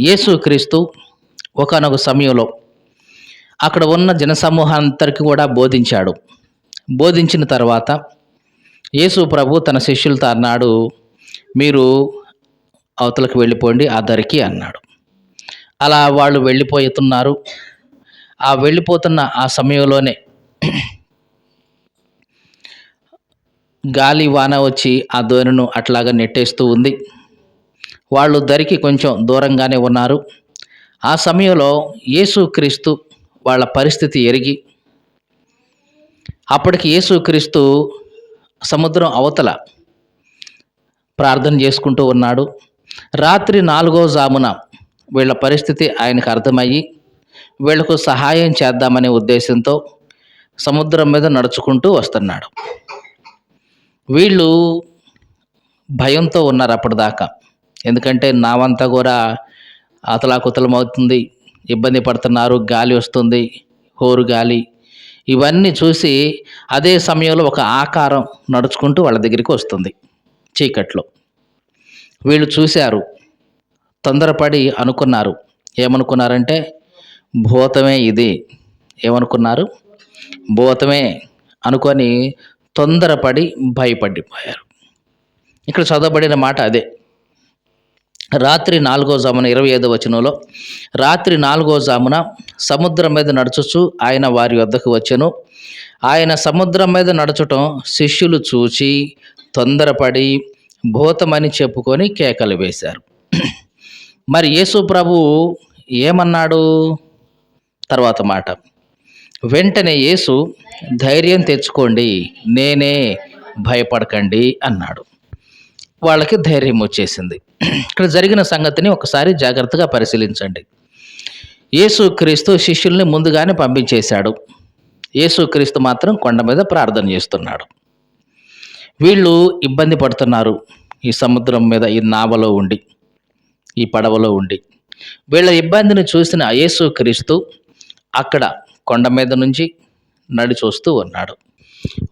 యేసుక్రీస్తు ఒకానొక సమయంలో అక్కడ ఉన్న జనసమూహానంతరికి కూడా బోధించాడు. బోధించిన తర్వాత యేసు ప్రభు తన శిష్యులతో అన్నాడు, "మీరు అవతలకు వెళ్ళిపోండి ఆ దరికి" అన్నాడు. అలా వాళ్ళు వెళ్ళిపోతున్నారు. ఆ వెళ్ళిపోతున్న ఆ సమయంలోనే గాలి, వాన వచ్చి ఆ దోణిను అట్లాగా నెట్టేస్తూ ఉంది. వాళ్ళు దరికి కొంచెం దూరంగానే ఉన్నారు. ఆ సమయంలో యేసుక్రీస్తు వాళ్ళ పరిస్థితి ఎరిగి, అప్పటికి యేసుక్రీస్తు సముద్రం అవతల ప్రార్థన చేసుకుంటూ ఉన్నాడు. రాత్రి 4వ జామున వీళ్ళ పరిస్థితి ఆయనకు అర్థమయ్యి, వీళ్ళకు సహాయం చేద్దామనే ఉద్దేశంతో సముద్రం మీద నడుచుకుంటూ వస్తున్నాడు. వీళ్ళు భయంతో ఉన్నారు అప్పటిదాకా. ఎందుకంటే నావంతా కూడా అతలాకుతలమవుతుంది, ఇబ్బంది పడుతున్నారు, గాలి వస్తుంది, హోరు గాలి. ఇవన్నీ చూసి అదే సమయంలో ఒక ఆకారం నడుచుకుంటూ వాళ్ళ దగ్గరికి వస్తుంది చీకట్లో. వీళ్ళు చూశారు, తొందరపడి అనుకున్నారు. ఏమనుకున్నారంటే భూతమే ఇది. ఏమనుకున్నారు? భూతమే అనుకొని తొందరపడి భయపడిపోయారు. ఇక్కడ చదవబడిన మాట అదే. రాత్రి 4వ జామున 25వ వచనంలో, రాత్రి 4వ జామున సముద్రం మీద నడుచుచు ఆయన వారి వద్దకు వచ్చెను. ఆయన సముద్రం మీద నడచటం శిష్యులు చూచి తొందరపడి భూతమని చెప్పుకొని కేకలు వేశారు. మరి యేసు ప్రభువు ఏమన్నాడు? తర్వాత మాట, వెంటనే యేసు, ధైర్యం తెచ్చుకోండి, నేనే, భయపడకండి అన్నాడు. వాళ్ళకి ధైర్యం వచ్చేసింది. ఇక్కడ జరిగిన సంగతిని ఒకసారి జాగ్రత్తగా పరిశీలించండి. యేసుక్రీస్తు శిష్యుల్ని ముందుగానే పంపించేశాడు. యేసుక్రీస్తు మాత్రం కొండ మీద ప్రార్థన చేస్తున్నాడు. వీళ్ళు ఇబ్బంది పడుతున్నారు ఈ సముద్రం మీద, ఈ నావలో ఉండి, ఈ పడవలో ఉండి. వీళ్ళ ఇబ్బందిని చూసిన యేసుక్రీస్తు అక్కడ కొండ మీద నుంచి నడిచి వస్తూ ఉన్నాడు.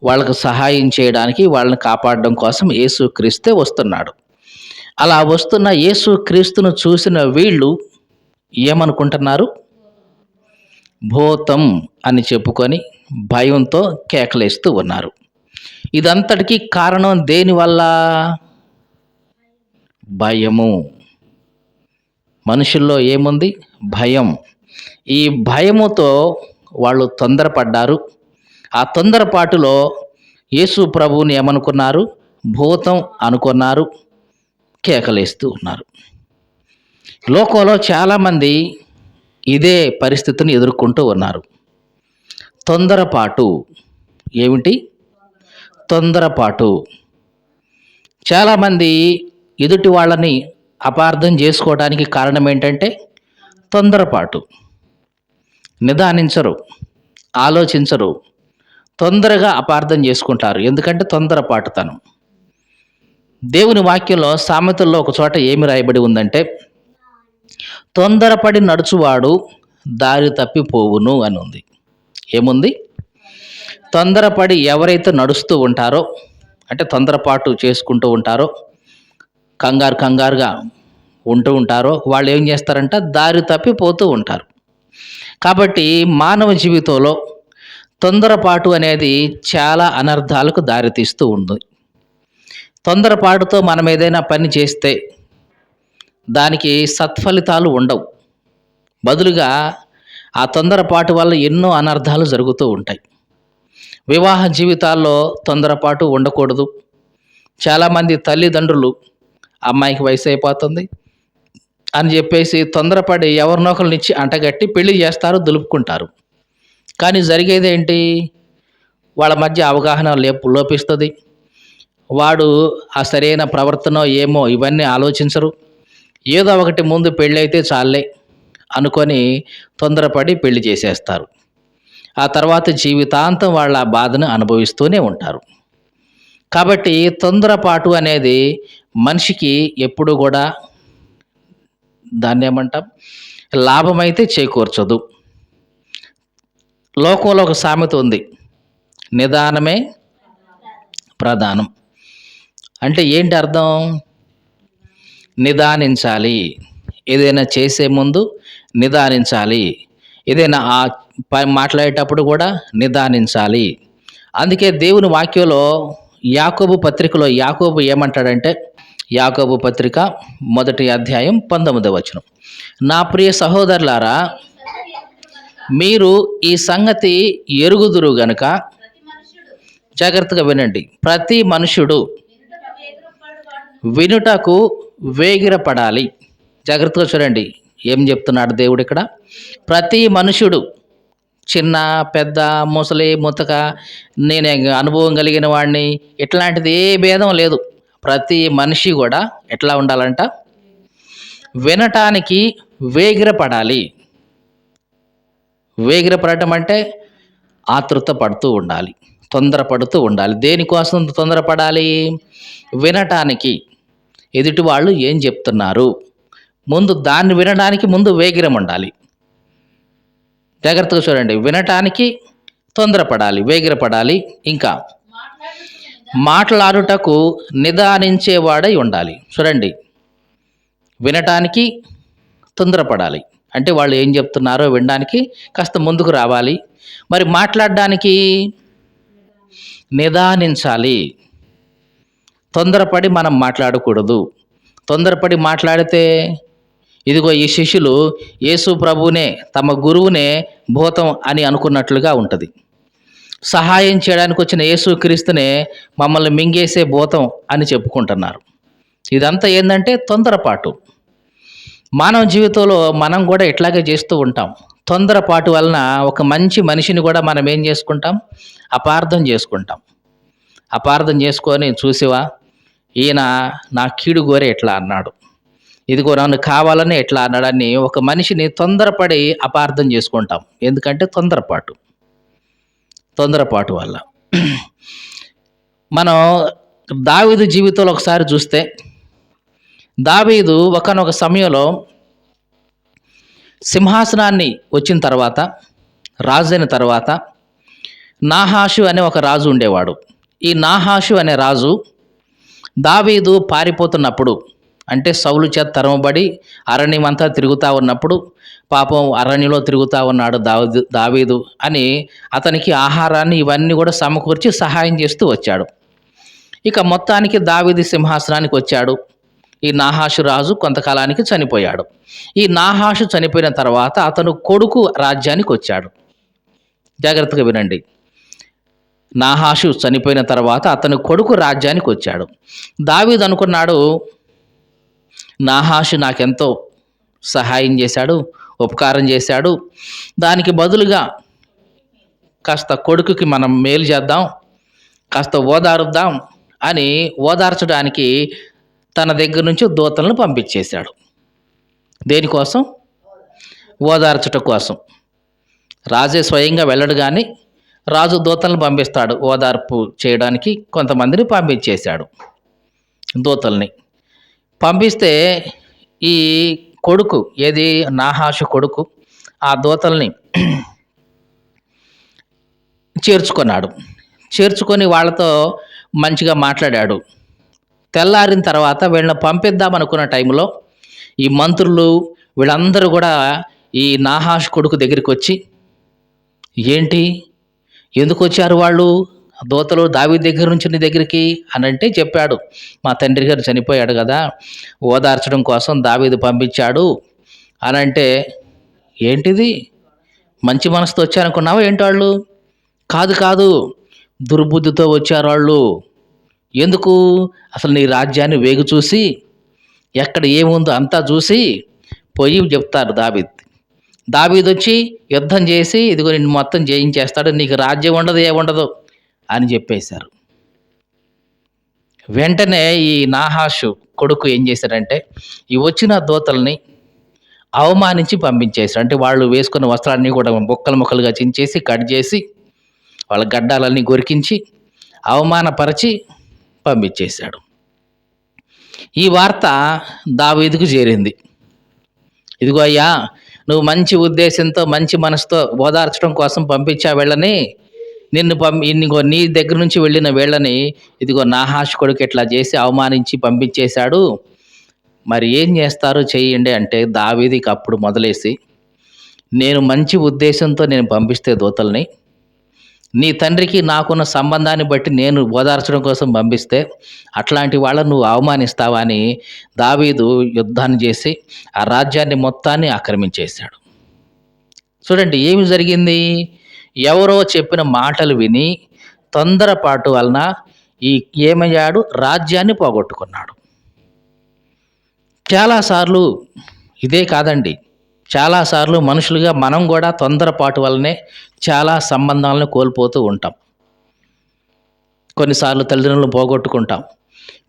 వాళ్ళకు సహాయం చేయడానికి, వాళ్ళని కాపాడడం కోసం యేసుక్రీస్తే వస్తున్నాడు. అలా వస్తున్న యేసుక్రీస్తును చూసిన వీళ్ళు ఏమనుకుంటున్నారు? భూతం అని చెప్పుకొని భయంతో కేకలేస్తూ ఉన్నారు. ఇదంతటికీ కారణం దేనివల్ల? భయము. మనుషుల్లో ఏముంది? భయం. ఈ భయముతో వాళ్ళు తొందరపడ్డారు. ఆ తొందరపాటులో యేసు ప్రభువుని ఏమనుకున్నారు? భూతం అనుకున్నారు, కేకలేస్తూ ఉన్నారు. లోకంలో చాలామంది ఇదే పరిస్థితిని ఎదుర్కొంటూ ఉన్నారు. తొందరపాటు. ఏమిటి? తొందరపాటు. చాలామంది ఎదుటి వాళ్ళని అపార్థం చేసుకోవడానికి కారణం ఏంటంటే తొందరపాటు. నిదానించరు, ఆలోచించరు, తొందరగా అపార్థం చేసుకుంటారు. ఎందుకంటే తొందరపాటుతనం. దేవుని వాక్యంలో సామెతల్లో ఒక చోట ఏమి రాయబడి ఉందంటే, తొందరపడి నడుచువాడు దారి తప్పిపోవును అని ఉంది. ఏముంది? తొందరపడి ఎవరైతే నడుస్తూ ఉంటారో, అంటే తొందరపాటు చేసుకుంటూ ఉంటారో, కంగారుగా ఉంటూ ఉంటారో, వాళ్ళు ఏం చేస్తారంట? దారి తప్పిపోతూ ఉంటారు. కాబట్టి మానవ జీవితంలో తొందరపాటు అనేది చాలా అనర్థాలకు దారితీస్తూ ఉంది. తొందరపాటుతో మనం ఏదైనా పని చేస్తే దానికి సత్ఫలితాలు ఉండవు. బదులుగా ఆ తొందరపాటు వల్ల ఎన్నో అనర్థాలు జరుగుతూ ఉంటాయి. వివాహ జీవితాల్లో తొందరపాటు ఉండకూడదు. చాలామంది తల్లిదండ్రులు అమ్మాయికి వయసు అయిపోతుంది అని చెప్పేసి తొందరపడి ఎవరినొకరినిచ్చి అంటగట్టి పెళ్లి చేస్తారు, దులుపుకుంటారు. కానీ జరిగేది ఏంటి? వాళ్ళ మధ్య అవగాహన లోపిస్తుంది. వాడు ఆ సరైన ప్రవర్తన ఏమో ఇవన్నీ ఆలోచించరు. ఏదో ఒకటి ముందు పెళ్ళి అయితే చాలే అనుకొని తొందరపడి పెళ్లి చేసేస్తారు. ఆ తర్వాత జీవితాంతం వాళ్ళ బాధను అనుభవిస్తూనే ఉంటారు. కాబట్టి తొందరపాటు అనేది మనిషికి ఎప్పుడు కూడా దాన్ని ఏమంటాం, లాభమైతే చేకూర్చదు. లోకంలో ఒక సామెత ఉంది, నిదానమే ప్రధానం. అంటే ఏంటి అర్థం? నిదానించాలి. ఏదైనా చేసే ముందు నిదానించాలి. ఏదైనా మాట్లాడేటప్పుడు కూడా నిదానించాలి. అందుకే దేవుని వాక్యంలో యాకోబు పత్రికలో యాకోబు ఏమంటాడంటే, యాకోబు పత్రిక 1 అధ్యాయం 19వ వచనం. నా ప్రియ సహోదరులారా, మీరు ఈ సంగతి ఎరుగుదురు గనుక, జాగ్రత్తగా వినండి, ప్రతి మనుషుడు వినుటకు వేగిరపడాలి. జాగ్రత్తగా చూడండి ఏం చెప్తున్నాడు దేవుడు ఇక్కడ. ప్రతి మనుషుడు, చిన్న పెద్ద ముసలి ముతక, నేను అనుభవం కలిగిన వాడిని, ఇట్లాంటిది ఏ భేదం లేదు. ప్రతి మనిషి కూడా ఎట్లా ఉండాలంట, వినటానికి వేగిరపడాలి. వేగిరపడటం అంటే ఆతృత పడుతూ ఉండాలి, తొందరపడుతూ ఉండాలి. దేనికోసం తొందరపడాలి? వినటానికి. ఎదుటి వాళ్ళు ఏం చెప్తున్నారు, ముందు దాన్ని వినడానికి ముందు వేగిరం ఉండాలి. జాగ్రత్తగా చూడండి, వినటానికి తొందరపడాలి, వేగిరపడాలి. ఇంకా మాట్లాడుటకు నిదానించేవాడై ఉండాలి. చూడండి, వినటానికి తొందరపడాలి అంటే వాళ్ళు ఏం చెప్తున్నారో వినడానికి కాస్త ముందుకు రావాలి. మరి మాట్లాడడానికి నిదానించాలి. తొందరపడి మనం మాట్లాడకూడదు. తొందరపడి మాట్లాడితే ఇదిగో ఈ శిష్యులు యేసు ప్రభువునే, తమ గురువునే భూతం అని అనుకున్నట్లుగా ఉంటుంది. సహాయం చేయడానికి వచ్చిన యేసు క్రీస్తునే మమ్మల్ని మింగేసే భూతం అని చెప్పుకుంటున్నారు. ఇదంతా ఏంటంటే తొందరపాటు. మానవ జీవితంలో మనం కూడా ఇట్లాగే చేస్తూ ఉంటాం. తొందరపాటు వలన ఒక మంచి మనిషిని కూడా మనం ఏం చేసుకుంటాం, అపార్థం చేసుకుంటాం. అపార్థం చేసుకొని, చూసివా ఈయన నా కీడు గోరే ఎట్లా అన్నాడు, ఇదిగో నన్ను కావాలని ఎట్లా అన్నాడని ఒక మనిషిని తొందరపడి అపార్థం చేసుకుంటాం. ఎందుకంటే తొందరపాటు వల్ల. మనం దావీదు జీవితంలో ఒకసారి చూస్తే, దావీదు ఒకానొక సమయంలో సింహాసనాన్ని వచ్చిన తర్వాత, రాజు అయిన తర్వాత, నాహాషు అనే ఒక రాజు ఉండేవాడు. ఈ నాహాషు అనే రాజు దావీదు పారిపోతున్నప్పుడు, అంటే సౌలు చేత తరమబడి అరణ్యమంతా తిరుగుతూ ఉన్నప్పుడు, పాపం అరణ్యంలో తిరుగుతూ ఉన్నాడు దావీదు అని అతనికి ఆహారాన్ని ఇవన్నీ కూడా సమకూర్చి సహాయం చేస్తూ వచ్చాడు. ఇక మొత్తానికి దావీదు సింహాసనానికి వచ్చాడు. ఈ నాహాషు రాజు కొంతకాలానికి చనిపోయాడు. ఈ నాహాషు చనిపోయిన తర్వాత అతను కొడుకు రాజ్యానికి వచ్చాడు. జాగ్రత్తగా వినండి, నాహాషు చనిపోయిన తర్వాత అతను కొడుకు రాజ్యానికి వచ్చాడు. దావీదు అనుకున్నాడు, నాహాషు నాకెంతో సహాయం చేశాడు, ఉపకారం చేశాడు, దానికి బదులుగా కాస్త కొడుకుకి మనం మేలు చేద్దాం, కాస్త ఓదారుద్దాం అని ఓదార్చడానికి తన దగ్గర నుంచి దూతలను పంపించేశాడు. దేనికోసం? ఓదార్చటం కోసం. రాజే స్వయంగా వెళ్ళడు, కానీ రాజు దూతలను పంపిస్తాడు ఓదార్పు చేయడానికి. కొంతమందిని పంపించేశాడు దూతల్ని. పంపిస్తే ఈ కొడుకు, ఏది నాహాషు కొడుకు, ఆ దూతల్ని చేర్చుకొని వాళ్ళతో మంచిగా మాట్లాడాడు. తెల్లారిన తర్వాత వీళ్ళని పంపిద్దాం అనుకున్న టైంలో ఈ మంత్రులు వీళ్ళందరూ కూడా ఈ నాహాషు కొడుకు దగ్గరికి వచ్చి, ఏంటి ఎందుకు వచ్చారు వాళ్ళు దూతలు దావీదు దగ్గర నుంచి నీ దగ్గరికి అని అంటే చెప్పాడు, మా తండ్రి గారు చనిపోయాడు కదా, ఓదార్చడం కోసం దావీదు పంపించాడు అని అంటే, ఏంటిది మంచి మనసుతో వచ్చారనుకున్నావా ఏంటి వాళ్ళు? కాదు, దుర్బుద్ధితో వచ్చారు వాళ్ళు. ఎందుకు? అసలు నీ రాజ్యాన్ని వేగు చూసి, ఎక్కడ ఏముందో అంతా చూసి పోయి చెప్తారు దావీదు వచ్చి యుద్ధం చేసి, ఇదిగో నిన్ను మొత్తం జయించేస్తాడు, నీకు రాజ్యం ఉండదు ఏముండదు అని చెప్పేశారు. వెంటనే ఈ నాహాషు కొడుకు ఏం చేశాడంటే, ఈ వచ్చిన దూతల్ని అవమానించి పంపించేశాడు. అంటే వాళ్ళు వేసుకున్న వస్త్రాన్ని కూడా ముక్కలుగా చించేసి, కట్ చేసి, వాళ్ళ గడ్డాలన్నీ గొరికించి అవమానపరిచి పంపించేశాడు. ఈ వార్త దావీదుకు చేరింది. ఇదిగో అయ్యా, నువ్వు మంచి ఉద్దేశంతో మంచి మనసుతో ఓదార్చడం కోసం పంపించా వీళ్ళని, ఇదిగో నీ దగ్గర నుంచి వెళ్ళిన వీళ్ళని ఇదిగో నాహాషు కొడుకు ఇట్లా చేసి అవమానించి పంపించేశాడు, మరి ఏం చేస్తారో చేయండి అంటే దావీదుకి అప్పుడు మొదలేసి, నేను మంచి ఉద్దేశంతో నేను పంపిస్తే దూతల్ని, నీ తండ్రికి నాకున్న సంబంధాన్ని బట్టి నేను ఓదార్చడం కోసం పంపిస్తే అట్లాంటి వాళ్ళను నువ్వు అవమానిస్తావా అని దావీదు యుద్ధాన్ని చేసి ఆ రాజ్యాన్ని మొత్తాన్ని ఆక్రమించేశాడు. చూడండి ఏమి జరిగింది? ఎవరో చెప్పిన మాటలు విని తొందరపాటు వలన ఈ ఏమయ్యాడు? రాజ్యాన్ని పోగొట్టుకున్నాడు. చాలాసార్లు ఇదే కాదండి, చాలాసార్లు మనుషులుగా మనం కూడా తొందరపాటు వల్లనే చాలా సంబంధాలను కోల్పోతూ ఉంటాం. కొన్నిసార్లు తల్లిదండ్రులను పోగొట్టుకుంటాం,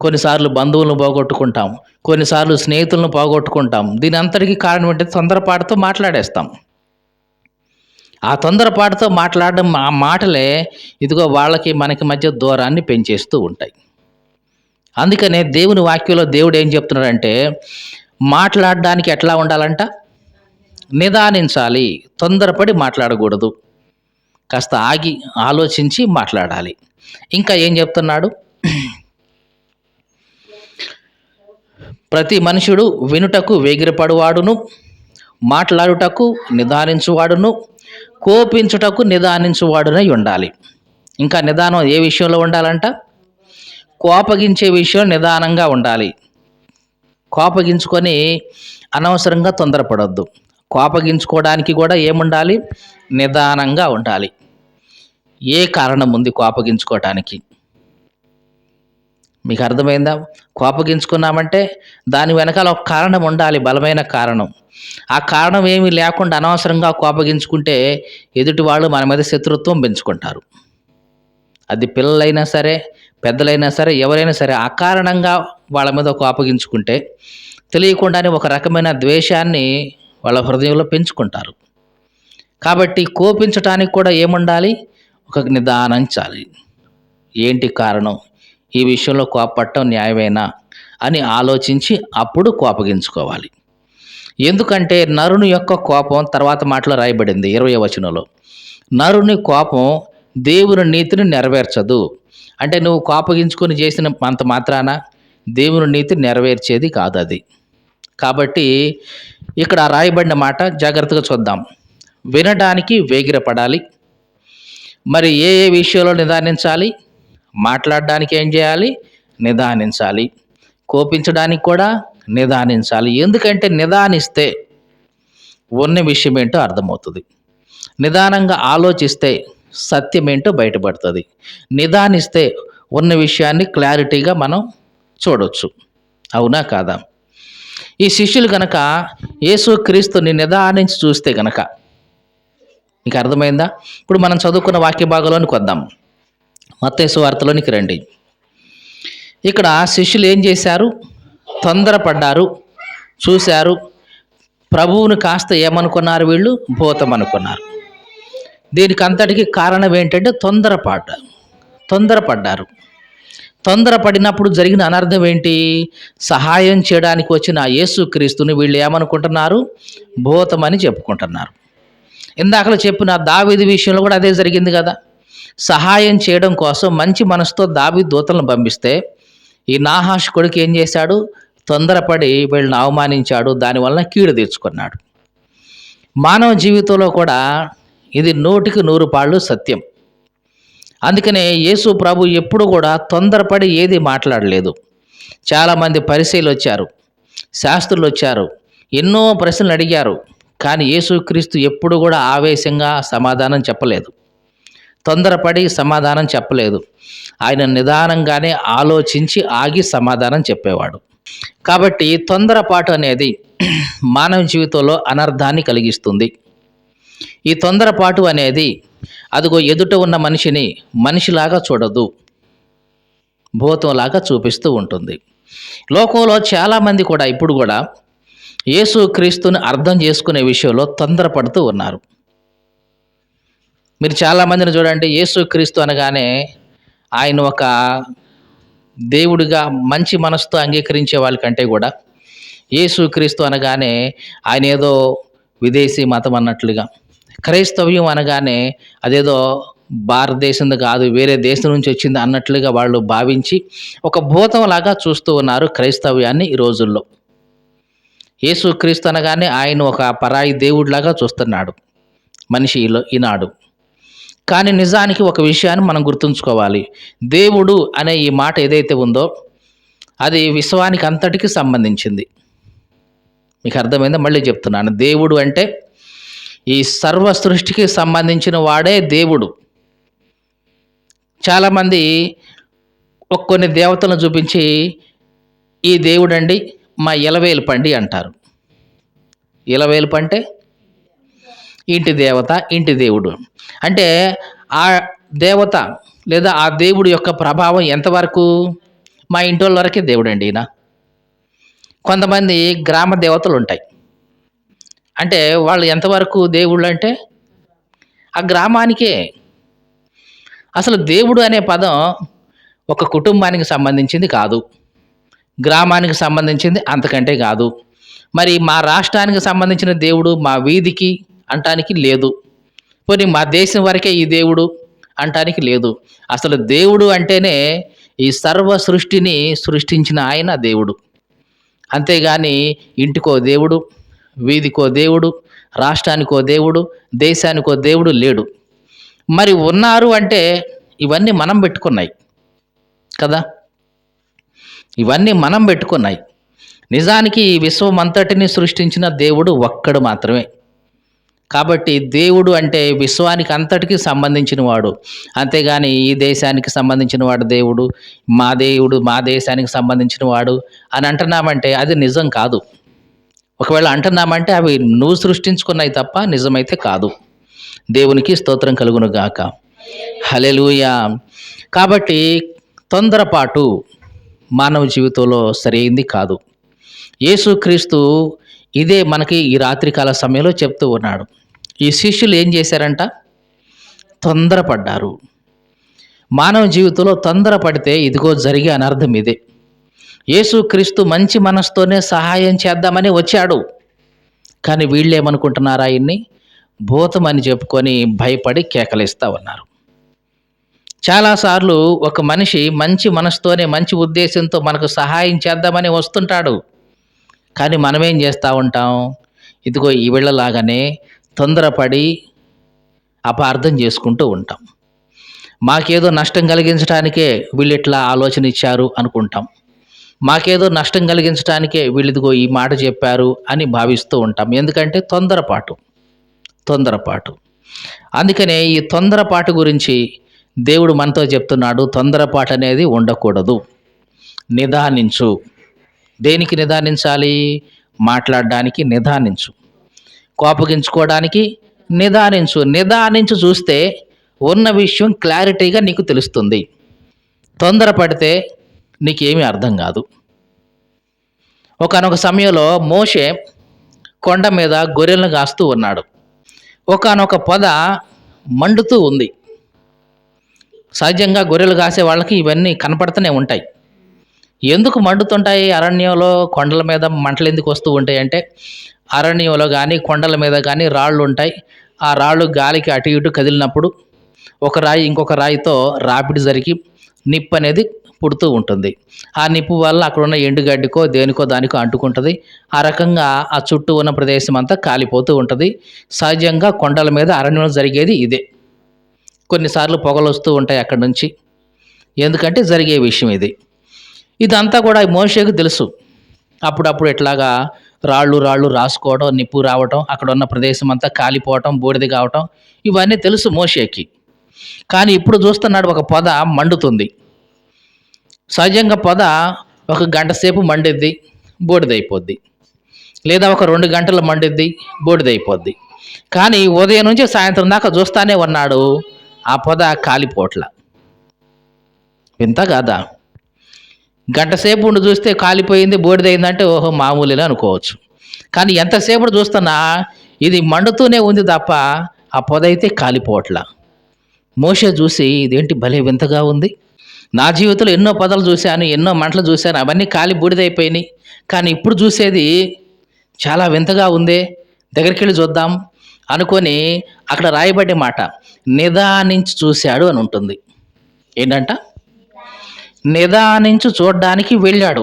కొన్నిసార్లు బంధువులను పోగొట్టుకుంటాం, కొన్నిసార్లు స్నేహితులను పోగొట్టుకుంటాం. దీని అంతటికీ కారణం ఏంటంటే తొందరపాటుతో మాట్లాడేస్తాం. ఆ తొందరపాటుతో మాట్లాడడం ఆ మాటలే ఇదిగో వాళ్ళకి మనకి మధ్య దూరాన్ని పెంచేస్తూ ఉంటాయి. అందుకనే దేవుని వాక్యంలో దేవుడు ఏం చెప్తున్నాడంటే మాట్లాడడానికి ఎట్లా ఉండాలంట? నిదానించాలి, తొందరపడి మాట్లాడకూడదు, కాస్త ఆగి ఆలోచించి మాట్లాడాలి. ఇంకా ఏం చెప్తున్నాడు? ప్రతి మనుషుడు వినుటకు వేగిరపడువాడును, మాట్లాడుటకు నిదానించువాడును, కోపించుటకు నిదానించువాడునై ఉండాలి. ఇంకా నిదానం ఏ విషయంలో ఉండాలంట? కోపగించే విషయం నిదానంగా ఉండాలి. కోపగించుకొని అనవసరంగా తొందరపడొద్దు. కోపగించుకోవడానికి కూడా ఏముండాలి? నిదానంగా ఉండాలి. ఏ కారణం ఉంది కోపగించుకోవటానికి? మీకు అర్థమైందా? కోపగించుకున్నామంటే దాని వెనకాల ఒక కారణం ఉండాలి, బలమైన కారణం. ఆ కారణం ఏమీ లేకుండా అనవసరంగా కోపగించుకుంటే ఎదుటి వాళ్ళు మన మీద శత్రుత్వం పెంచుకుంటారు. అది పిల్లలైనా సరే, పెద్దలైనా సరే, ఎవరైనా సరే అకారణంగా వాళ్ళ మీద కోపగించుకుంటే తెలియకుండానే ఒక రకమైన ద్వేషాన్ని వాళ్ళ హృదయంలో పెంచుకుంటారు. కాబట్టి కోపించటానికి కూడా ఏముండాలి? ఒక నిదానించాలి. ఏంటి కారణం? ఈ విషయంలో కోపపడటం న్యాయమేనా అని ఆలోచించి అప్పుడు కోపగించుకోవాలి. ఎందుకంటే నరుని యొక్క కోపం తర్వాత మాటలో రాయబడింది 20వ వచనంలో, నరుని కోపం దేవుని నీతిని నెరవేర్చదు. అంటే నువ్వు కోపగించుకొని చేసిన అంత మాత్రాన దేవుని నీతి నెరవేర్చేది కాదు అది. కాబట్టి ఇక్కడ రాయబడిన మాట జాగ్రత్తగా చూద్దాం. వినడానికి వేగిరపడాలి. మరి ఏ ఏ విషయంలో నిదానించాలి? మాట్లాడడానికి ఏం చేయాలి? నిదానించాలి. కోపించడానికి కూడా నిదానించాలి. ఎందుకంటే నిదానిస్తే ఉన్న విషయం ఏంటో అర్థమవుతుంది. నిదానంగా ఆలోచిస్తే సత్యం ఏంటో బయటపడుతుంది. నిదానిస్తే ఉన్న విషయాన్ని క్లారిటీగా మనం చూడొచ్చు. అవునా కాదా? ఈ శిష్యులు గనక యేసుక్రీస్తుని నిదానించి చూస్తే గనక మీకు అర్థమైందా? ఇప్పుడు మనం చదువుకున్న వాక్య భాగంలోనికి వద్దాం. మత్తయి సువార్తలోనికి రండి. ఇక్కడ శిష్యులు ఏం చేశారు? తొందరపడ్డారు, చూశారు. ప్రభువుని కాస్త ఏమనుకున్నారు? వీళ్ళు భూతం అనుకున్నారు. దీనికి అంతటికి కారణం ఏంటంటే తొందరపడ్డారు. తొందరపడినప్పుడు జరిగిన అనర్థం ఏంటి? సహాయం చేయడానికి వచ్చిన యేసుక్రీస్తుని వీళ్ళు ఏమనుకుంటున్నారు? భూతమని చెప్పుకుంటున్నారు. ఇందాకలో చెప్పిన దావీదు విషయంలో కూడా అదే జరిగింది కదా. సహాయం చేయడం కోసం మంచి మనసుతో దావీదు దూతలను పంపిస్తే ఈ నాహాషు కొడుకు ఏం చేశాడు? తొందరపడి వీళ్ళని అవమానించాడు. దానివల్ల కీడు తెచ్చుకున్నాడు. మానవ జీవితంలో కూడా ఇది 100కి 100 పాళ్ళు సత్యం. అందుకనే యేసు ప్రభు ఎప్పుడు కూడా తొందరపడి ఏది మాట్లాడలేదు. చాలామంది పరిసయ్యులు వచ్చారు, శాస్త్రులు వచ్చారు, ఎన్నో ప్రశ్నలు అడిగారు. కానీ యేసుక్రీస్తు ఎప్పుడు కూడా ఆవేశంగా సమాధానం చెప్పలేదు, తొందరపడి సమాధానం చెప్పలేదు. ఆయన నిదానంగానే ఆలోచించి ఆగి సమాధానం చెప్పేవాడు. కాబట్టి తొందరపాటు అనేది మానవ జీవితంలో అనర్థాన్ని కలిగిస్తుంది. ఈ తొందరపాటు అనేది అదిగో ఎదుట ఉన్న మనిషిని మనిషిలాగా చూడదు, భూతంలాగా చూపిస్తూ ఉంటుంది. లోకంలో చాలామంది కూడా ఇప్పుడు కూడా యేసుక్రీస్తుని అర్థం చేసుకునే విషయంలో తొందరపడుతూ ఉన్నారు. మీరు చాలామందిని చూడండి, యేసుక్రీస్తు అనగానే ఆయన ఒక దేవుడిగా మంచి మనసుతో అంగీకరించే వాళ్ళకంటే కూడా యేసుక్రీస్తు అనగానే ఆయన ఏదో విదేశీ మతం అన్నట్లుగా, క్రైస్తవ్యం అనగానే అదేదో భారతదేశంది కాదు వేరే దేశం నుంచి వచ్చింది అన్నట్లుగా వాళ్ళు భావించి ఒక భూతంలాగా చూస్తూ ఉన్నారు క్రైస్తవ్యాన్ని ఈ రోజుల్లో. యేసుక్రీస్తు అనగానే ఆయన ఒక పరాయి దేవుడిలాగా చూస్తున్నాడు మనిషి ఈనాడు. కానీ నిజానికి ఒక విషయాన్ని మనం గుర్తుంచుకోవాలి. దేవుడు అనే ఈ మాట ఏదైతే ఉందో అది విశ్వానికి అంతటికి సంబంధించింది. మీకు అర్థమైందా? మళ్ళీ చెప్తున్నాను. దేవుడు అంటే ఈ సర్వ సృష్టికి సంబంధించిన వాడే దేవుడు. చాలామంది కొన్ని దేవతలను చూపించి ఈ దేవుడండి మా ఇలవేలుపు అండి అంటారు. ఇలవేలుపు అంటే ఇంటి దేవత, ఇంటి దేవుడు. అంటే ఆ దేవత లేదా ఆ దేవుడి యొక్క ప్రభావం ఎంతవరకు? మా ఇంటోళ్ళ వరకే దేవుడండి ఈయన. కొంతమంది గ్రామ దేవతలు ఉంటాయి. అంటే వాళ్ళు ఎంతవరకు దేవుళ్ళు అంటే ఆ గ్రామానికే. అసలు దేవుడు అనే పదం ఒక కుటుంబానికి సంబంధించింది కాదు, గ్రామానికి సంబంధించింది అంతకంటే కాదు. మరి మా రాష్ట్రానికి సంబంధించిన దేవుడు మా వీధికి అంటానికి లేదు. పోనీ మా దేశం వరకే ఈ దేవుడు అంటానికి లేదు. అసలు దేవుడు అంటేనే ఈ సర్వ సృష్టిని సృష్టించిన ఆయన దేవుడు. అంతేగాని ఇంటికో దేవుడు, వీధికో దేవుడు, రాష్ట్రానికో దేవుడు, దేశానికో దేవుడు లేడు. మరి ఉన్నారు అంటే ఇవన్నీ మనం పెట్టుకున్నాయి కదా, ఇవన్నీ మనం పెట్టుకున్నాయి. నిజానికి ఈ విశ్వం అంతటిని సృష్టించిన దేవుడు ఒక్కడు మాత్రమే. కాబట్టి దేవుడు అంటే విశ్వానికి అంతటికి సంబంధించిన వాడు. అంతేగాని ఈ దేశానికి సంబంధించిన వాడు దేవుడు, మా దేశానికి సంబంధించిన వాడు అని అంటున్నామంటే అది నిజం కాదు. ఒకవేళ అంటున్నామంటే అవి నువ్వు సృష్టించుకున్నాయి తప్ప నిజమైతే కాదు. దేవునికి స్తోత్రం కలుగును గాక. హల్లెలూయా. కాబట్టి తొందరపాటు మానవ జీవితంలో సరైంది కాదు. యేసుక్రీస్తు ఇదే మనకి ఈ రాత్రికాల సమయంలో చెప్తూ ఉన్నాడు. ఈ శిష్యులు ఏం చేశారంట? తొందరపడ్డారు. మానవ జీవితంలో తొందరపడితే ఇదిగో జరిగే అనర్థం ఇదే. యేసుక్రీస్తు మంచి మనసుతోనే సహాయం చేద్దామని వచ్చాడు. కానీ వీళ్ళేమనుకుంటున్నారు? ఆయన్ని భూతమని చెప్పుకొని భయపడి కేకలేస్తూ ఉన్నారు. చాలాసార్లు ఒక మనిషి మంచి మనసుతోనే మంచి ఉద్దేశంతో మనకు సహాయం చేద్దామని వస్తుంటాడు. కానీ మనమేం చేస్తూ ఉంటాం? ఇదిగో ఈ వీళ్ళలాగానే తొందరపడి అపార్థం చేసుకుంటూ ఉంటాం. మాకేదో నష్టం కలిగించడానికే వీళ్ళు ఇట్లా ఆలోచన ఇచ్చారు అనుకుంటాం. మాకేదో నష్టం కలిగించడానికే వీళ్ళు ఇదిగో ఈ మాట చెప్పారు అని భావిస్తూ ఉంటాం. ఎందుకంటే తొందరపాటు. అందుకనే ఈ తొందరపాటు గురించి దేవుడు మనతో చెప్తున్నాడు. తొందరపాటు అనేది ఉండకూడదు. నిదానించు. దేనికి నిదానించాలి? మాట్లాడడానికి నిదానించు, కోపగించుకోవడానికి నిదానించు చూస్తే ఉన్న విషయం క్లారిటీగా నీకు తెలుస్తుంది. తొందరపడితే నీకేమీ అర్థం కాదు. ఒకానొక సమయంలో మోషే కొండ మీద గొర్రెలను కాస్తూ ఉన్నాడు. ఒకానొక పొద మండుతూ ఉంది. సహజంగా గొర్రెలు కాసే వాళ్ళకి ఇవన్నీ కనపడుతూనే ఉంటాయి. ఎందుకు మండుతుంటాయి? అరణ్యంలో కొండల మీద మంటలు ఎందుకు వస్తూ ఉంటాయి అంటే, అరణ్యంలో కానీ కొండల మీద కానీ రాళ్ళు ఉంటాయి. ఆ రాళ్ళు గాలికి అటు ఇటు కదిలినప్పుడు ఒక రాయి ఇంకొక రాయితో రాపిడి జరిగి నిప్పు అనేది పుడుతూ ఉంటుంది. ఆ నిప్పు వల్ల అక్కడ ఉన్న ఎండుగడ్డికో దేనికో దానికో అంటుకుంటుంది. ఆ రకంగా ఆ చుట్టూ ఉన్న ప్రదేశం అంతా కాలిపోతూ ఉంటుంది. సహజంగా కొండల మీద అరణ్యంలో జరిగేది ఇదే. కొన్నిసార్లు పొగలు వస్తూ ఉంటాయి అక్కడి నుంచి. ఎందుకంటే జరిగే విషయం ఇది. ఇదంతా కూడా మోషేకు తెలుసు. అప్పుడప్పుడు ఇట్లాగా రాళ్ళు రాసుకోవడం, నిప్పు రావటం, అక్కడ ఉన్న ప్రదేశం అంతా కాలిపోవటం, బూడిద కావటం, ఇవన్నీ తెలుసు మోషేకి. కానీ ఇప్పుడు చూస్తున్నాడు ఒక పొద మండుతుంది. సహజంగా పొద ఒక గంట సేపు మండిద్ది, బూడిదైపోద్ది. లేదా ఒక 2 గంటలు మండిద్ది, బూడిదైపోద్ది. కానీ ఉదయం నుంచి సాయంత్రం దాకా చూస్తానే ఉన్నాడు, ఆ పొద కాలిపోట్ల. వింత కాదా? గంట సేపు ఉండి చూస్తే కాలిపోయింది, బూడిదైందంటే ఓహో మామూలుగా అనుకోవచ్చు. కానీ ఎంతసేపు చూస్తున్నా ఇది మండుతూనే ఉంది తప్ప ఆ పొద అయితే కాలిపోవట్లా. మోషే చూసి ఇదేంటి భలే వింతగా ఉంది, నా జీవితంలో ఎన్నో పొదలు చూశాను, ఎన్నో మంటలు చూశాను, అవన్నీ కాలి బూడిదైపోయినాయి. కానీ ఇప్పుడు చూసేది చాలా వింతగా ఉందే, దగ్గరికి వెళ్ళి చూద్దాం అనుకొని అక్కడ రాయబడే మాట నిదానించి చూశాడు అని ఉంటుంది. ఏంటంట? నిదానించి చూడడానికి వెళ్ళాడు.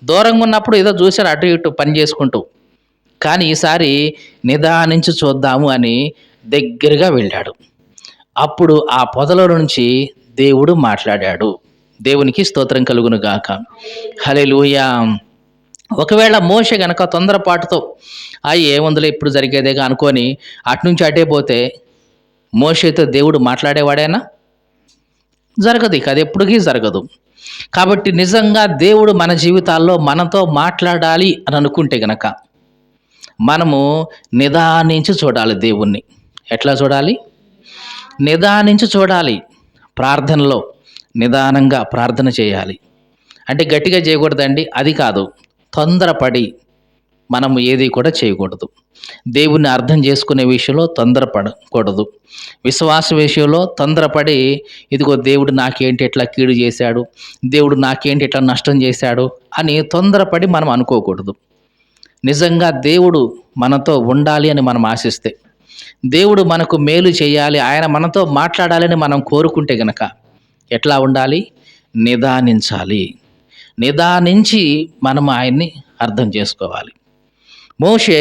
దూరంగా ఉన్నప్పుడు ఏదో చూశాడు అటు ఇటు పని చేసుకుంటూ. కానీ ఈసారి నిదానించి చూద్దాము అని దగ్గరగా వెళ్ళాడు. అప్పుడు ఆ పొదలో నుంచి దేవుడు మాట్లాడాడు. దేవునికి స్తోత్రం కలుగును గాక. హల్లెలూయా. ఒకవేళ మోషే గనక తొందరపాటుతో ఏముందిలే ఇప్పుడు జరిగేదేగా అనుకొని అటునుంచి అటే పోతే మోషేతో దేవుడు మాట్లాడేవాడేనా? జరగదు. ఇక అది ఎప్పటికీ జరగదు. కాబట్టి నిజంగా దేవుడు మన జీవితాల్లో మనతో మాట్లాడాలి అని అనుకుంటే గనక మనము నిదానించి చూడాలి దేవుణ్ణి. ఎట్లా చూడాలి? నిదానించి చూడాలి. ప్రార్థనలో నిదానంగా ప్రార్థన చేయాలి. అంటే గట్టిగా చేయకూడదండి, అది కాదు. తొందరపడి మనము ఏది కూడా చేయకూడదు. దేవుణ్ణి అర్థం చేసుకునే విషయంలో తొందరపడకూడదు. విశ్వాస విషయంలో తొందరపడి ఇదిగో దేవుడు నాకేంటి ఇట్లా కీడు చేశాడు, దేవుడు నాకేంటి ఇట్లా నష్టం చేశాడు అని తొందరపడి మనం అనుకోకూడదు. నిజంగా దేవుడు మనతో ఉండాలి అని మనం ఆశిస్తే, దేవుడు మనకు మేలు చేయాలి, ఆయన మనతో మాట్లాడాలని మనం కోరుకుంటే గనక ఎట్లా ఉండాలి? నిదానించాలి. నిదానించి మనం ఆయన్ని అర్థం చేసుకోవాలి. మోషే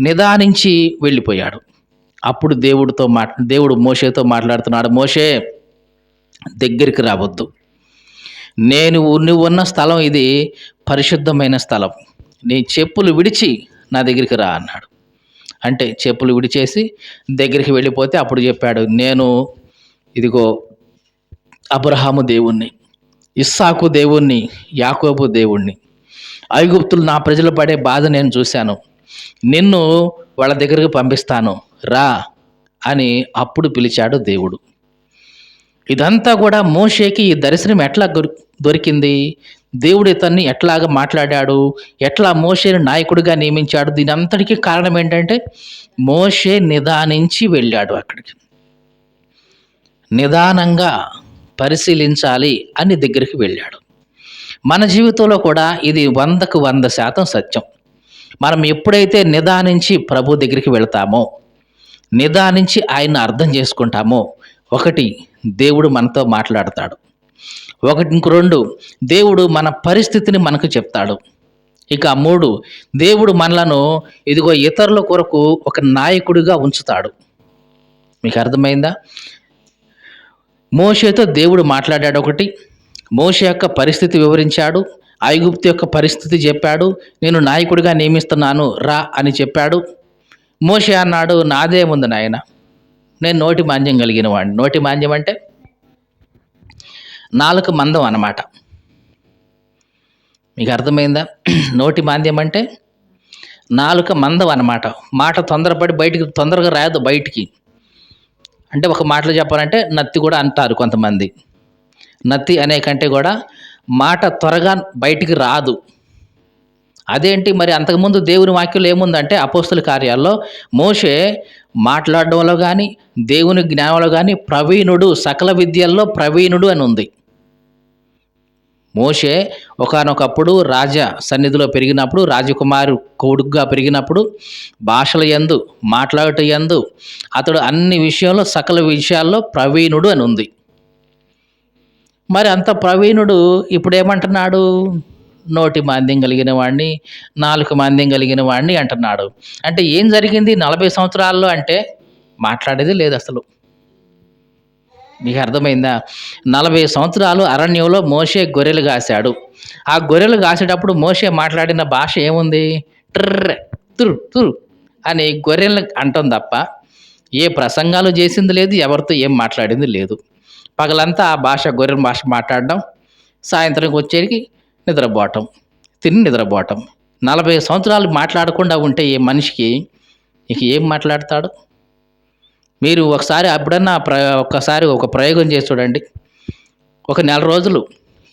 నిదానించి వెళ్ళిపోయాడు. అప్పుడు దేవుడు మోషేతో మాట్లాడుతున్నాడు. మోషే, దగ్గరికి రావద్దు. నువ్వు ఉన్న స్థలం ఇది పరిశుద్ధమైన స్థలం. నీ చెప్పులు విడిచి నా దగ్గరికి రా అన్నాడు. అంటే చెప్పులు విడిచేసి దగ్గరికి వెళ్ళిపోతే అప్పుడు చెప్పాడు, నేను ఇదిగో అబ్రహాము దేవుణ్ణి, ఇస్సాకు దేవుణ్ణి, యాకోబు దేవుణ్ణి. ఐగుప్తులు నా ప్రజలు పడే బాధ నేను చూశాను. నిన్ను వాళ్ళ దగ్గరికి పంపిస్తాను, రా అని అప్పుడు పిలిచాడు దేవుడు. ఇదంతా కూడా మోషేకి ఈ దర్శనం ఎట్లా దొరికింది? దేవుడు ఇతన్ని ఎట్లాగా మాట్లాడాడు, ఎట్లా మోషేని నాయకుడిగా నియమించాడు? దీని అంతటికీ కారణం ఏంటంటే మోషే నిదానించి వెళ్ళాడు. అక్కడికి నిదానంగా పరిశీలించాలి అని దగ్గరికి వెళ్ళాడు. మన జీవితంలో కూడా ఇది 100% సత్యం. మనం ఎప్పుడైతే నిదానించి ప్రభు దగ్గరికి వెళ్తామో, నిదానించి ఆయన్ని అర్థం చేసుకుంటామో, ఒకటి దేవుడు మనతో మాట్లాడతాడు. ఇంకో 2 దేవుడు మన పరిస్థితిని మనకు చెప్తాడు. ఇక 3 దేవుడు మనలను ఇదిగో ఇతరుల కొరకు ఒక నాయకుడిగా ఉంచుతాడు. మీకు అర్థమైందా? మోషేతో దేవుడు మాట్లాడాడు. ఒకటి, మోషే యొక్క పరిస్థితి వివరించాడు, ఐగుప్తు యొక్క పరిస్థితి చెప్పాడు, నేను నాయకుడిగా నియమిస్తున్నాను రా అని చెప్పాడు. మోషే అన్నాడు, నాదేముంది నాయన, నేను నోటి మాంద్యం కలిగిన వాడిని. నోటి మాంద్యం అంటే నాలుక మందం అన్నమాట. మీకు అర్థమైందా? నోటి మాంద్యం అంటే నాలుక మందం అన్నమాట. మాట తొందరపడి బయటికి తొందరగా రాదు బయటికి. అంటే ఒక మాటలో చెప్పాలంటే నత్తి కూడా అంటారు కొంతమంది. నత్తి అనే కంటే కూడా మాట త్వరగా బయటికి రాదు. అదేంటి మరి? అంతకుముందు దేవుని వాక్యంలో ఏముందంటే అపోస్తుల కార్యాల్లో మోషే మాట్లాడడంలో కానీ దేవుని జ్ఞానంలో కానీ ప్రవీణుడు, సకల విద్యల్లో ప్రవీణుడు అని ఉంది. మోషే ఒకానొకప్పుడు రాజ సన్నిధిలో పెరిగినప్పుడు, రాజకుమారు కొడుకుగా పెరిగినప్పుడు భాషల యందు, మాట్లాడట యందు అతడు అన్ని విషయంలో సకల విషయాల్లో ప్రవీణుడు అని ఉంది. మరి అంత ప్రవీణుడు ఇప్పుడు ఏమంటున్నాడు? నోటి మాంద్యం కలిగిన వాడిని, నాలుక మాంద్యం కలిగిన వాడిని అంటున్నాడు. అంటే ఏం జరిగింది 40 సంవత్సరాల్లో? అంటే మాట్లాడేది లేదు అసలు. మీకు అర్థమైందా? 40 సంవత్సరాలు అరణ్యంలో మోషే గొర్రెలు కాశాడు. ఆ గొర్రెలు కాసేటప్పుడు మోషే మాట్లాడిన భాష ఏముంది? ట్రర్ తురు తురు అని గొర్రెలు అంటాం తప్ప ఏ ప్రసంగాలు చేసింది లేదు, ఎవరితో ఏం మాట్లాడింది లేదు. పగలంతా ఆ భాష, గొర్రెల భాష మాట్లాడడం, సాయంత్రంకి వచ్చేకి నిద్రపోవటం, తిని నిద్రపోవటం. 40 సంవత్సరాలు మాట్లాడకుండా ఉంటే ఏ మనిషికి ఇక ఏం మాట్లాడతాడు? మీరు ఒకసారి ఎప్పుడన్నా ఒక్కసారి ఒక ప్రయోగం చేసి చూడండి. ఒక నెల రోజులు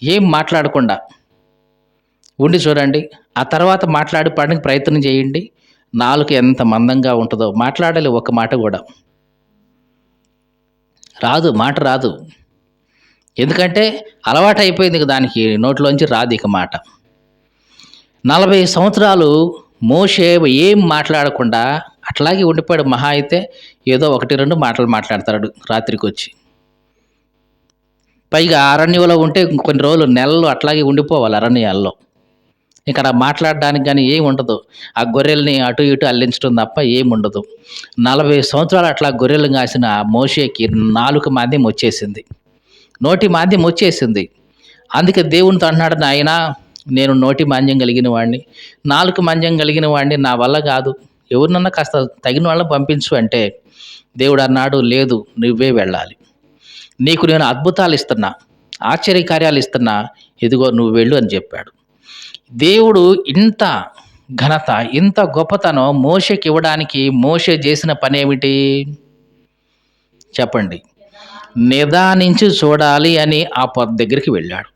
ఏం మాట్లాడకుండా ఉండి చూడండి. ఆ తర్వాత మాట్లాడడానికి ప్రయత్నం చేయండి. నాలుక ఎంత మందంగా ఉంటుందో. మాట్లాడాలి, ఒక మాట కూడా రాదు, మాట రాదు. ఎందుకంటే అలవాటు అయిపోయింది ఇక దానికి, నోట్లోంచి రాదు ఇక మాట. 40 సంవత్సరాలు మోషే ఏం మాట్లాడకుండా అట్లాగే ఉండిపోయాడు. మహా అయితే ఏదో 1-2 మాటలు మాట్లాడతాడు రాత్రికి వచ్చి. పైగా అరణ్యంలో ఉంటే కొన్ని రోజులు, నెలలు అట్లాగే ఉండిపోవాలి అరణ్యాల్లో. ఇక్కడ మాట్లాడడానికి కానీ ఏమి ఉండదు. ఆ గొర్రెల్ని అటు ఇటు అల్లించడం తప్ప ఏముండదు. 40 సంవత్సరాలు అట్లా గొర్రెలను కాసిన మోషేకి నాలుక మాంద్యం వచ్చేసింది. నోటి మాంద్యం వచ్చేసింది. అందుకే దేవునితో అంటున్నాడు, నాయనా నేను నోటి మాంద్యం కలిగిన వాడిని, నాలుక మాంద్యం కలిగిన వాడిని, నా వల్ల కాదు, ఎవరినన్నా కాస్త తగిన వాళ్ళని పంపించు అంటే దేవుడు అన్నాడు, లేదు నువ్వే వెళ్ళాలి, నీకు నేను అద్భుతాలు ఇస్తున్నా, ఆశ్చర్యకార్యాలు ఇస్తున్నా, ఇదిగో నువ్వు వెళ్ళు అని చెప్పాడు. దేవుడు ఇంత ఘనత, ఇంత గొప్పతనం మోషేకి ఇవ్వడానికి మోషే చేసిన పని ఏమిటి చెప్పండి? నిదానించి చూడాలి అని ఆ పొద దగ్గరికి వెళ్ళాడు.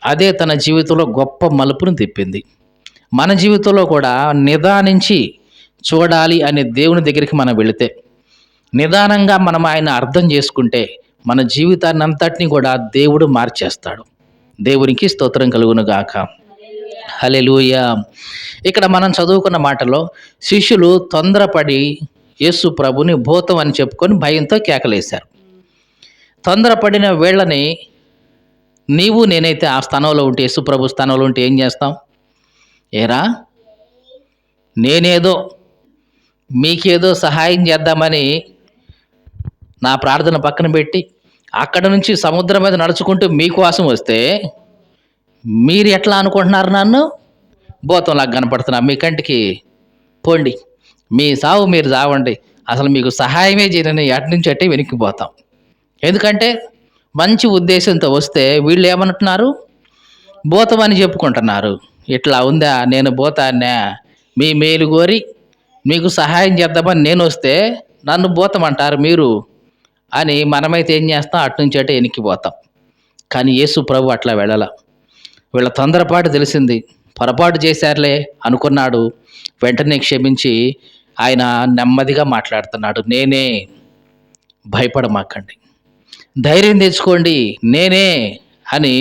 అదే తన జీవితంలో గొప్ప మలుపును తిప్పింది. మన జీవితంలో కూడా నిదానించి చూడాలి అనే దేవుని దగ్గరికి మనం వెళితే, నిదానంగా మనం ఆయన అర్థం చేసుకుంటే మన జీవితాన్ని అంతటినీ కూడా దేవుడు మార్చేస్తాడు. దేవునికి స్తోత్రం కలుగును గాక. హల్లెలూయా. ఇక్కడ మనం చదువుకున్న మాటలో శిష్యులు తొందరపడి యేసు ప్రభుని భూతం అని చెప్పుకొని భయంతో కేకలేశారు. తొందరపడిన వీళ్ళని నీవు నేనైతే ఆ స్థానంలో ఉంటే, యేసు ప్రభు స్థానంలో ఉంటే ఏం చేస్తాం? ఏరా నేనేదో మీకేదో సహాయం చేద్దామని నా ప్రార్థన పక్కన పెట్టి అక్కడ నుంచి సముద్రం మీద నడుచుకుంటూ మీకోసం వస్తే మీరు ఎట్లా అనుకుంటున్నారు? నన్ను భూతంలాగా కనపడుతున్నా మీ కంటికి? పోండి, మీ సావు మీరు చావండి, అసలు మీకు సహాయమే చేయనని అటు నుంచి అట్టే వెనక్కిపోతాం. ఎందుకంటే మంచి ఉద్దేశంతో వస్తే వీళ్ళు ఏమంటున్నారు? భూతం అని చెప్పుకుంటున్నారు. ఇట్లా ఉందా, నేను భూతాన్నే, మీ మేలు కోరి మీకు సహాయం చేద్దామని నేను వస్తే నన్ను భూతం అంటారు మీరు అని మనమైతే ఏం చేస్తాం? అటు నుంచి అటే వెనక్కిపోతాం. కానీ యేసు ప్రభు అట్లా వెళ్ళాల. వీళ్ళ తొందరపాటు తెలిసింది, పొరపాటు చేశారులే అనుకున్నాడు. వెంటనే క్షమించి ఆయన నెమ్మదిగా మాట్లాడుతున్నాడు. నేనే, భయపడమాకండి, ధైర్యం తెచ్చుకోండి, నేనే అని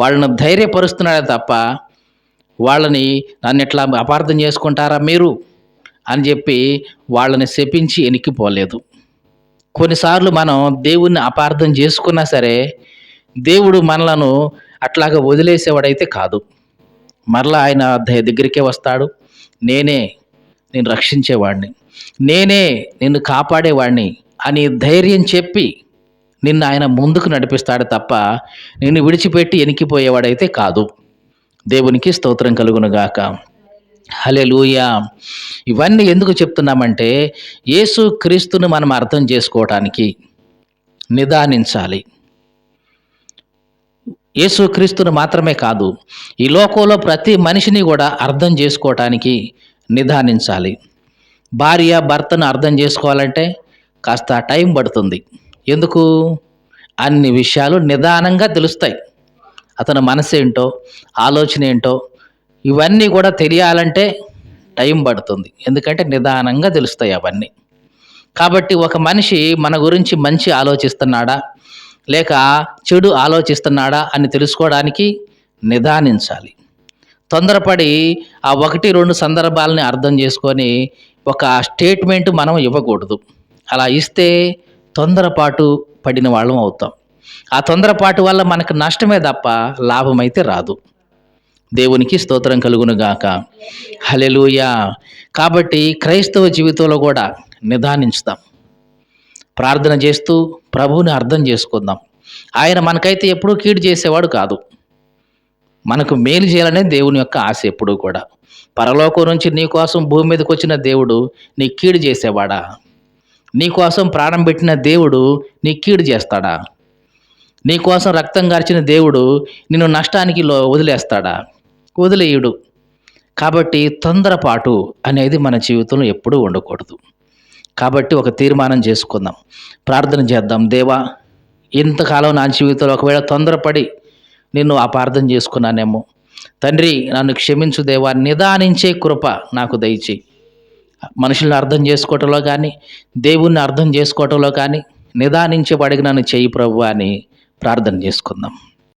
వాళ్ళను ధైర్యపరుస్తున్నాడే తప్ప వాళ్ళని నన్ను ఎట్లా అపార్థం చేసుకుంటారా మీరు అని చెప్పి వాళ్ళని శపించి వెనక్కిపోలేదు. కొన్నిసార్లు మనం దేవుణ్ణి అపార్థం చేసుకున్నా సరే దేవుడు మనలను అట్లాగా వదిలేసేవాడైతే కాదు. మరలా ఆయన దగ్గరికే వస్తాడు. నేనే నేను రక్షించేవాడిని, నేనే నిన్ను కాపాడేవాడిని అని ధైర్యం చెప్పి నిన్ను ఆయన ముందుకు నడిపిస్తాడు తప్ప నిన్ను విడిచిపెట్టి వెనక్కిపోయేవాడైతే కాదు. దేవునికి స్తోత్రం కలుగునుగాక. హల్లెలూయా. ఇవన్నీ ఎందుకు చెప్తున్నామంటే యేసు క్రీస్తును మనం అర్థం చేసుకోవటానికి నిదానించాలి. యేసు క్రీస్తును మాత్రమే కాదు, ఈ లోకంలో ప్రతి మనిషిని కూడా అర్థం చేసుకోవటానికి నిదానించాలి. భార్య భర్తను అర్థం చేసుకోవాలంటే కాస్త టైం పడుతుంది. ఎందుకు? అన్ని విషయాలు నిదానంగా తెలుస్తాయి. అతని మనసు ఏంటో, ఆలోచన ఏంటో ఇవన్నీ కూడా తెలియాలంటే టైం పడుతుంది. ఎందుకంటే నిదానంగా తెలుస్తాయి అవన్నీ. కాబట్టి ఒక మనిషి మన గురించి మంచి ఆలోచిస్తున్నాడా లేక చెడు ఆలోచిస్తున్నాడా అని తెలుసుకోవడానికి నిదానించాలి. తొందరపడి ఆ 1-2 సందర్భాలని అర్థం చేసుకొని ఒక స్టేట్మెంట్ మనం ఇవ్వకూడదు. అలా ఇస్తే తొందరపాటు పడిన వాళ్ళం అవుతాం. ఆ తొందరపాటు వల్ల మనకు నష్టమే తప్ప లాభం అయితే రాదు. దేవునికి స్తోత్రం కలుగును గాక. హల్లెలూయా. కాబట్టి క్రైస్తవ జీవితంలో కూడా నిదానించుదాం. ప్రార్థన చేస్తూ ప్రభువుని అర్థం చేసుకుందాం. ఆయన మనకైతే ఎప్పుడూ కీడు చేసేవాడు కాదు. మనకు మేలు చేయాలనే దేవుని యొక్క ఆశ ఎప్పుడూ కూడా. పరలోకం నుంచి నీ కోసం భూమి మీదకి వచ్చిన దేవుడు నీ కీడు చేసేవాడా? నీ కోసం ప్రాణం పెట్టిన దేవుడు నీ కీడు చేస్తాడా? నీ కోసం రక్తం గార్చిన దేవుడు నిన్ను నష్టానికి వదిలేస్తాడా? వదిలేయుడు. కాబట్టి తొందరపాటు అనేది మన జీవితంలో ఎప్పుడూ ఉండకూడదు. కాబట్టి ఒక తీర్మానం చేసుకుందాం, ప్రార్థన చేద్దాం. దేవా, ఇంతకాలం నా జీవితంలో ఒకవేళ తొందరపడి నిన్ను అపార్థం చేసుకున్నానేమో, తండ్రి నన్ను క్షమించు దేవా, నిదానించే కృప నాకు దయచేయి. మనుషుల్ని అర్థం చేసుకోవటంలో కానీ దేవుణ్ణి అర్థం చేసుకోవటంలో కానీ నిదానించే వాడికి నన్ను చెయ్యి ప్రభువా అని ప్రార్థన చేసుకుందాం.